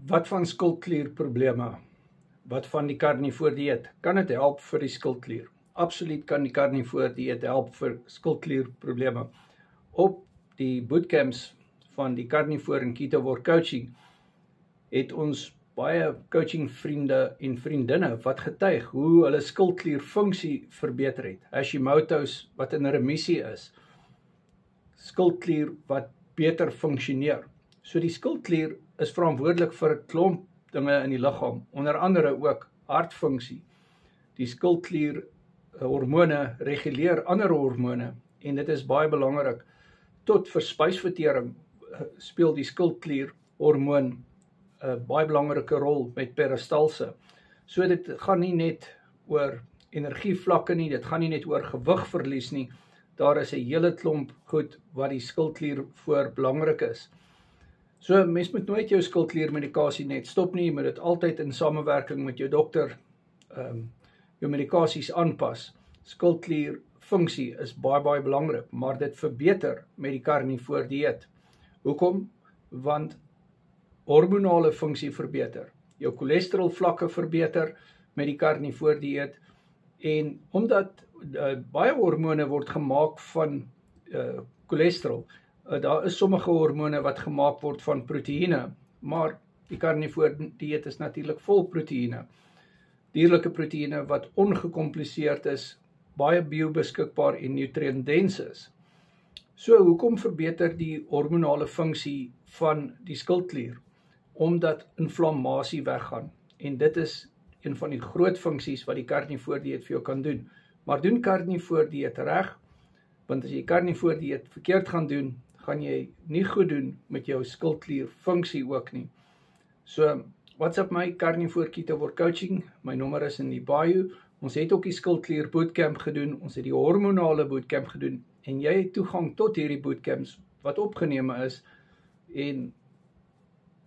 Wat van skildklierprobleme? Wat van die karnivoor dieet? Kan dit help vir die skildklier? Absoluut kan die karnivoor dieet help vir skildklierprobleme. Op die bootcamps van die Carnivore en Ketowar Coaching het ons baie coaching vriende en vriendinne wat getuig hoe hulle skildklierfunksie verbeter het. Hashimoto's wat in remissie is, skildklier wat beter funksioneer. So die skildklier is verantwoordelik vir 'n klomp dinge in die liggaam, onder andere ook hartfunksie. Die skildklier hormone reguleer ander hormone en dit is baie belangrik. Tot vir spysvertering speel die skildklier hormoon 'n baie belangrike rol met peristalse. So dit gaan nie net oor energievlakke nie, dit gaan nie net oor gewigverlies nie. Daar is 'n hele klomp goed wat die skildklier voor belangrik is. So mens moet nooit jou skildkliermedikasie net stop nie, jy moet dit altyd in samewerking met jou dokter jou medikasies aanpas. Skildklierfunksie is baie belangrik, maar dit verbeter met die karnivoor dieet. Hoekom? Want hormonale funksie verbeter. Jou cholesterolvlakke verbeter met die karnivoor dieet en omdat baie hormone word gemaak van cholesterol. Daar is sommige hormone wat gemaak word van proteïene, maar die karnivoor dieet is natuurlik vol proteïene. Dierlike proteïene wat ongekompliseerd is, baie biobeskikbaar en nutriëntdens is. So hoekom verbeter die hormonale funksie van die skildklier? Omdat inflammasie weggaan. En dit is een van die groot funksies wat die karnivoor dieet vir jou kan doen. Maar doen karnivoor dieet reg, want as jy karnivoor dieet verkeerd gaan doen, gaan jy nie goed doen met jou skildklierfunksie ook nie. So, WhatsApp my, Carnivore Ketowar Coaching, my nommer is in die bio. Ons het ook die skildklier bootcamp gedoen, ons het die hormonale bootcamp gedoen, en jy het toegang tot hierdie bootcamps wat opgeneme is, en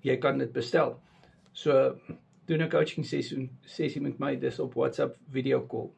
jy kan dit bestel. So, doen 'n coaching sessie met my, dis op WhatsApp video call.